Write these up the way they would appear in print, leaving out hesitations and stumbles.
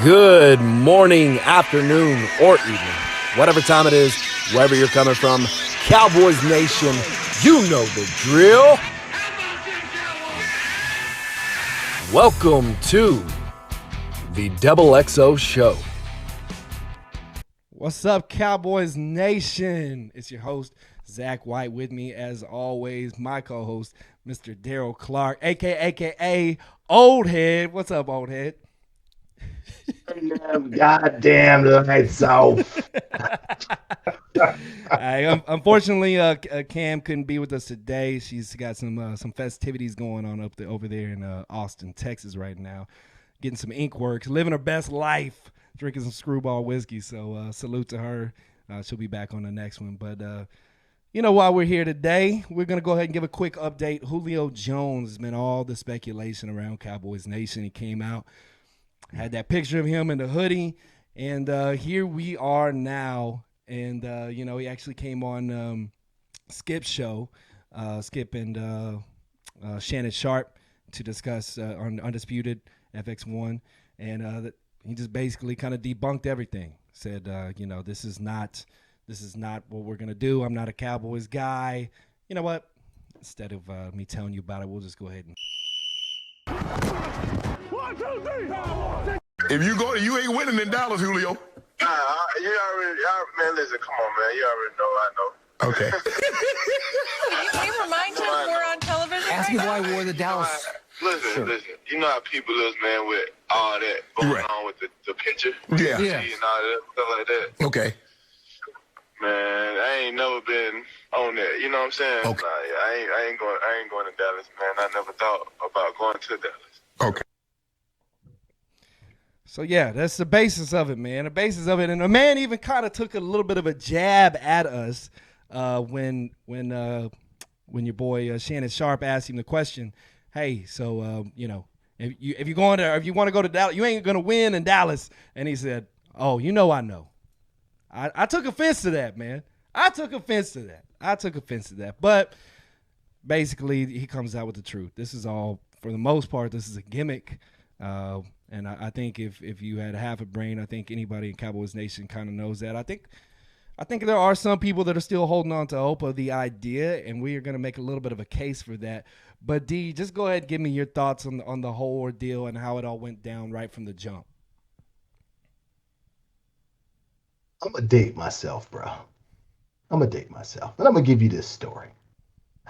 Good morning, afternoon, or evening. Whatever time it is, wherever you're coming from, Cowboys Nation, you know the drill. Welcome to the Double XO Show. What's up, Cowboys Nation? It's your host, Zach White. With me, as always, my co-host, Mr. Daryl Clark, a.k.a. Old Head. What's up, Old Head? Goddamn lights off. Unfortunately, Cam couldn't be with us today. She's got some festivities going on over there in Austin, Texas right now, getting some ink works, living her best life, drinking some Screwball whiskey. So salute to her. She'll be back on the next one. But while we're here today, we're gonna go ahead and give a quick update. Julio Jones has been all the speculation around Cowboys Nation. He came out, had that picture of him in the hoodie, and here we are now. And, he actually came on Skip's show, Skip and Shannon Sharp, to discuss on Undisputed FX1. And he just basically kind of debunked everything. Said, this is not what we're going to do. I'm not a Cowboys guy. You know what? Instead of me telling you about it, we'll just go ahead and... 1, 2, 3, 4. If you go, you ain't winning in Dallas, Julio. You already, man, listen, come on, man. You already know I know. Okay. Can you remind him we're on television Ask right me why now? I wore the Dallas. Listen. You know how people is, man, with all that going on with the picture. Yeah. And all that, stuff like that. Okay. Man, I ain't never been on that. You know what I'm saying? Okay. Nah, I ain't going to Dallas, man. I never thought about going to Dallas. Okay. So, yeah, that's the basis of it, man. The basis of it. And the man even kind of took a little bit of a jab at us when your boy Shannon Sharp asked him the question, hey, so, if you want to go to Dallas, you ain't going to win in Dallas. And he said, oh, I know. I took offense to that, man. I took offense to that. But basically, he comes out with the truth. This is all, for the most part, this is a gimmick. And I think if you had half a brain, I think anybody in Cowboys Nation kind of knows that. I think there are some people that are still holding on to hope of the idea, and we are going to make a little bit of a case for that. But, D, just go ahead and give me your thoughts on the whole ordeal and how it all went down right from the jump. I'm going to date myself, bro. And I'm going to give you this story.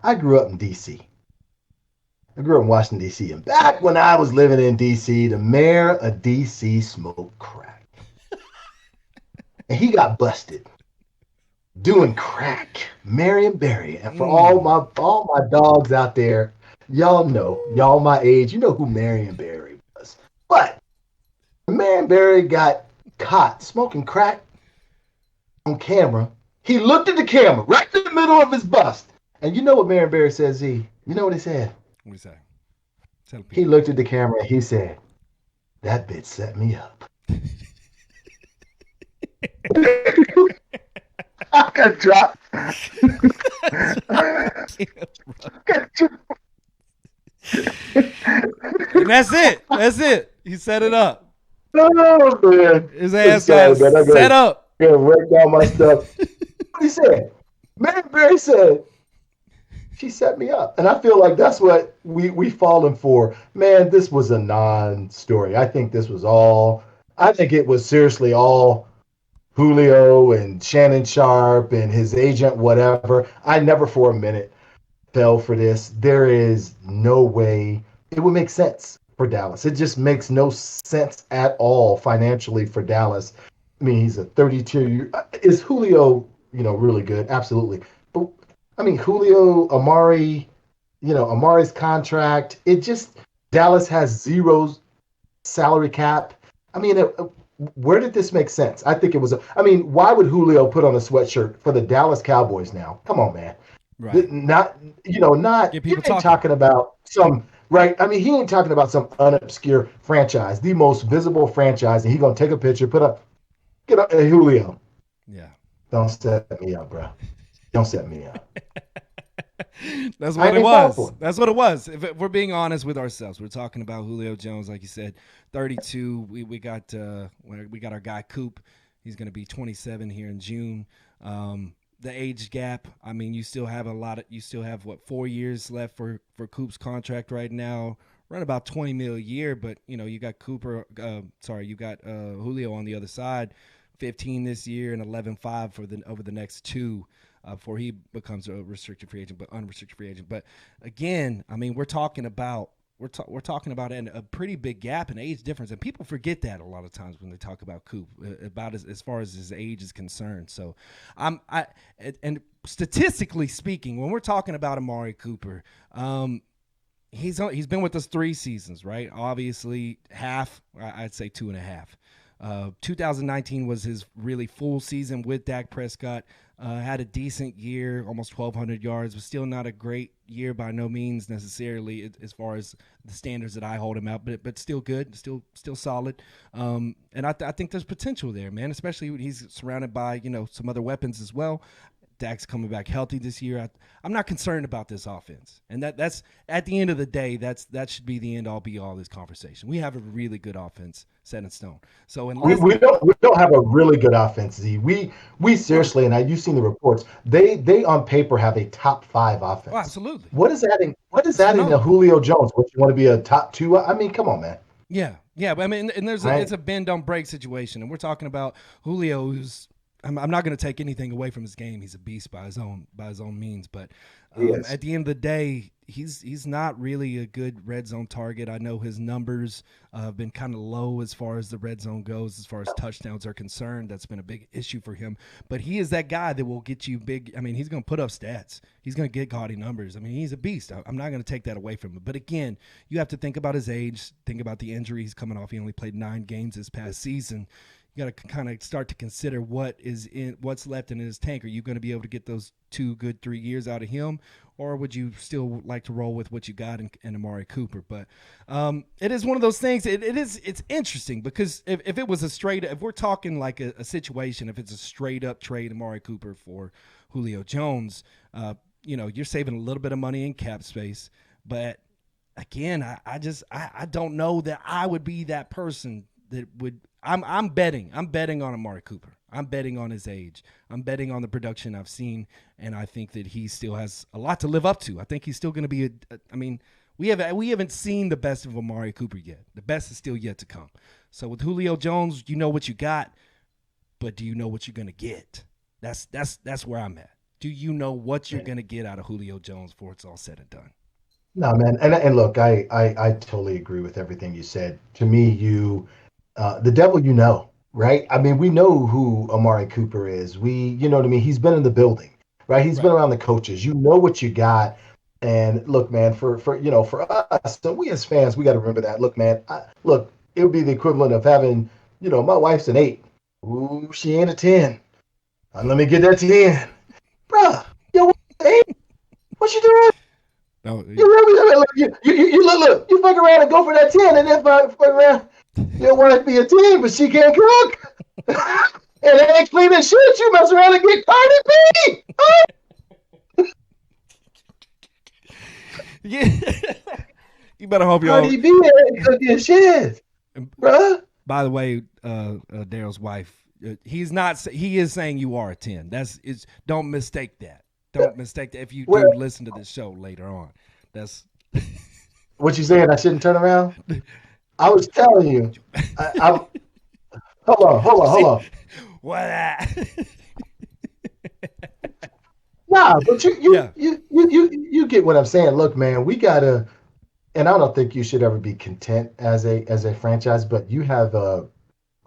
I grew up in D.C. I grew up in Washington, D.C. And back when I was living in D.C., the mayor of D.C. smoked crack. And he got busted doing crack, Marion Barry. And for all my dogs out there, y'all my age, you know who Marion Barry was. But Marion Barry got caught smoking crack on camera. He looked at the camera right in the middle of his bust. And you know what Marion Barry said, Z? You know what he said? What do you say? He looked at the camera and he said, that bitch set me up. I got dropped. And that's it. He set it up. Oh, man. His ass got set up. Yeah, wrecked all my stuff. What he said? Marion Barry said, she set me up. And I feel like that's what we fallen for. Man, this was a non-story. I think it was seriously all Julio and Shannon Sharp and his agent, whatever. I never for a minute fell for this. There is no way it would make sense for Dallas. It just makes no sense at all financially for Dallas. I mean, he's a 32-year. Is Julio, really good? Absolutely. But I mean, Julio, Amari's contract, Dallas has zero salary cap. I mean, where did this make sense? I think it was, why would Julio put on a sweatshirt for the Dallas Cowboys now? Come on, man. Right. He ain't talking about some, right? I mean, he ain't talking about some unobscure franchise, the most visible franchise, and he going to take a picture, get up, hey, Julio. Yeah. Don't set me up, bro. Don't set me up. That's I what it ain't falling was. for it. That's what it was. If we're being honest with ourselves, we're talking about Julio Jones, like you said, 32. We got our guy Coop. He's going to be 27 here in June. The age gap. I mean, you still have what 4 years left for Coop's contract right now. Run about 20 mil a year, but you got Julio on the other side, 15 this year and 11.5 for over the next two. Before he becomes a restricted free agent, but unrestricted free agent. But again, I mean, we're talking about a pretty big gap in age difference, and people forget that a lot of times when they talk about Coop, about as far as his age is concerned. So, and statistically speaking, when we're talking about Amari Cooper, he's been with us 3 seasons, right? Obviously, half, I'd say 2.5. 2019 was his really full season with Dak Prescott. Had a decent year, almost 1,200 yards, but still not a great year by no means necessarily as far as the standards that I hold him out, but still good, still solid. And I think there's potential there, man, especially when he's surrounded by, some other weapons as well. Dak's coming back healthy this year. I'm not concerned about this offense, and that's at the end of the day, that should be the end all be all of this conversation. We have a really good offense set in stone. So we don't have a really good offense, Z. We seriously, and you've seen the reports. They on paper have a top 5 offense. Oh, absolutely. What is adding to Julio Jones? What, you want to be a top 2? I mean, come on, man. Yeah. But I mean, and it's a bend don't break situation, and we're talking about Julio, who's I'm not going to take anything away from his game. He's a beast by his own means, but at the end of the day, he's not really a good red zone target. I know his numbers have been kind of low as far as the red zone goes, as far as touchdowns are concerned. That's been a big issue for him. But he is that guy that will get you big. I mean, he's going to put up stats. He's going to get gaudy numbers. I mean, he's a beast. I'm not going to take that away from him. But again, you have to think about his age, think about the injury he's coming off. He only played 9 games this past season. You got to kind of start to consider what's left in his tank. Are you going to be able to get those 2 good 3 years out of him, or would you still like to roll with what you got in Amari Cooper? But it is one of those things. It's interesting because if it was if we're talking like a situation, if it's a straight up trade Amari Cooper for Julio Jones, you're saving a little bit of money in cap space. But again, I don't know that I would be that person that would. I'm betting on Amari Cooper. I'm betting on his age. I'm betting on the production I've seen, and I think that he still has a lot to live up to. I think he's still going to be we haven't seen the best of Amari Cooper yet. The best is still yet to come. So with Julio Jones, you know what you got, but do you know what you're going to get? That's where I'm at. Do you know what you're going to get out of Julio Jones before it's all said and done? No, man. And look, I totally agree with everything you said. To me, the devil, right? I mean, we know who Amari Cooper is. You know what I mean? He's been in the building, right? He's been around the coaches. You know what you got. And look, man, for us, so we as fans, we got to remember that. Look, man, it would be the equivalent of having, my wife's an 8. Ooh, she ain't a 10. Let me get that 10. Bruh, yo, 8? What you doing? No, You really, you look, you fuck around and go for that 10, and then fuck around. You want it to be a 10, but she can't cook. And it ain't clean as shit. You mess around and get Cardi B. Oh. Yeah. You better hope Cardi B ain't cooking shit, bruh. By the way, Daryl's wife, he is saying you are a 10. Don't mistake that. Don't mistake that if you do listen to this show later on. That's what you saying. I shouldn't turn around. I was telling you. Hold on. What? Nah, but you get what I'm saying. Look, man, we gotta, and I don't think you should ever be content as a franchise, but you have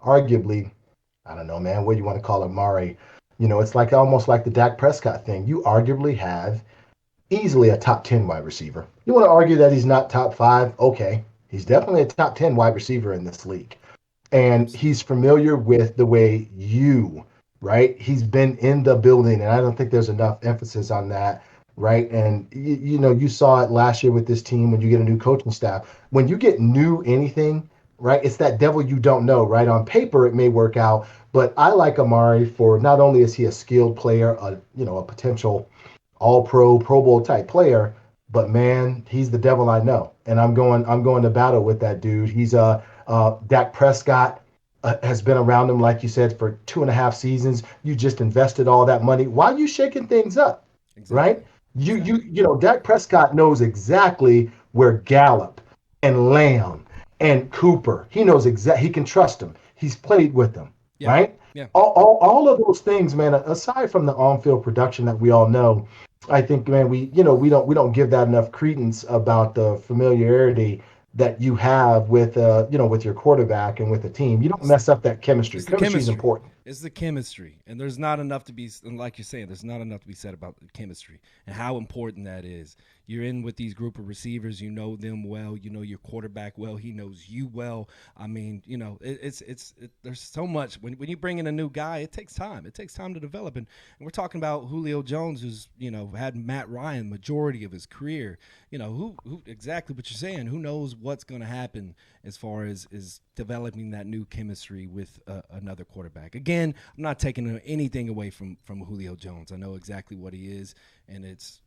arguably, I don't know, man, what you want to call it, Mari. It's like almost like the Dak Prescott thing. You arguably have easily a top 10 wide receiver. You want to argue that he's not top 5? Okay. He's definitely a top 10 wide receiver in this league. And he's familiar with the way right? He's been in the building, and I don't think there's enough emphasis on that, right? And, you saw it last year with this team when you get a new coaching staff. When you get new anything, right, it's that devil you don't know, right? On paper, it may work out, but I like Amari for not only is he a skilled player, a potential All Pro, Pro Bowl type player. But man, he's the devil I know, and I'm going to battle with that dude. He's Dak Prescott has been around him, like you said, for 2.5 seasons. You just invested all that money. Why are you shaking things up? Exactly. Right? Dak Prescott knows exactly where Gallup and Lamb and Cooper. He knows he can trust them. He's played with them, Yeah. right? Yeah. All of those things, man. Aside from the on-field production that we all know, I think, man, we don't give that enough credence about the familiarity that you have with with your quarterback and with the team. You don't mess up that chemistry. Chemistry is important. It's the chemistry, and there's not enough to be, like you're saying, there's not enough to be said about the chemistry and how important that is. You're in with these group of receivers, you know them well, you know your quarterback well, he knows you well. I mean, there's so much when you bring in a new guy, it takes time. It takes time to develop, and we're talking about Julio Jones, who's had Matt Ryan majority of his career. Who exactly what you're saying? Who knows what's going to happen as far as developing that new chemistry with another quarterback. Again, I'm not taking anything away from Julio Jones. I know exactly what he is, and it's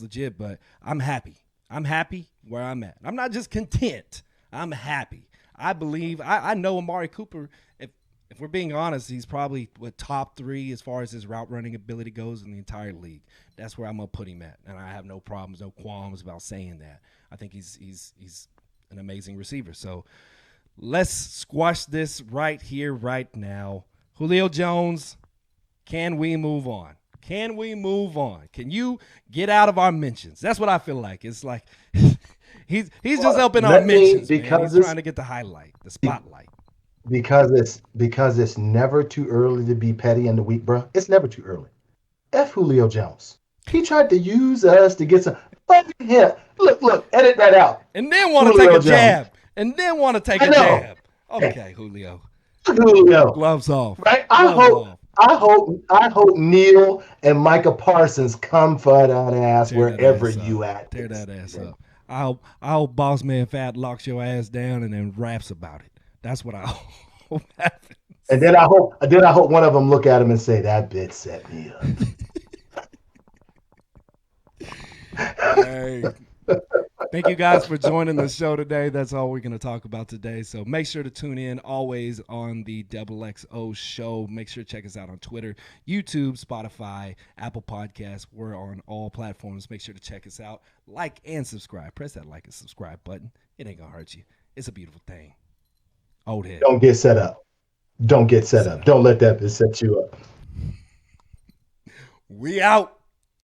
legit, but I'm happy. I'm happy where I'm at. I'm not just content. I'm happy. I believe I know Amari Cooper. If we're being honest, he's probably top 3 as far as his route running ability goes in the entire league. That's where I'm gonna put him at, and I have no problems, no qualms about saying that. I think he's an amazing receiver. So let's squash this right here, right now. Julio Jones, can we move on? Can we move on? Can you get out of our mentions? That's what I feel like. It's like he's just helping our mentions, man. He's trying to get the highlight, the spotlight. Because it's never too early to be petty in the week, bro. It's never too early. F Julio Jones. He tried to use us to get some. Here, look, edit that out. And then want to take a jab. And then want to take a jab. Okay, Julio. Gloves off. Right? I hope Neil and Micah Parsons come for that ass wherever you at. Tear that ass up. I hope Boss Man Fat locks your ass down and then raps about it. That's what I hope happens. And then I hope one of them look at him and say, "That bitch set me up." Hey. Thank you guys for joining the show today. That's all we're going to talk about today. So make sure to tune in always on the XXO show. Make sure to check us out on Twitter, YouTube, Spotify, Apple Podcasts. We're on all platforms. Make sure to check us out. Like and subscribe. Press that like and subscribe button. It ain't going to hurt you. It's a beautiful thing. Old head. Don't get set up. Don't let that bitch set you up. We out.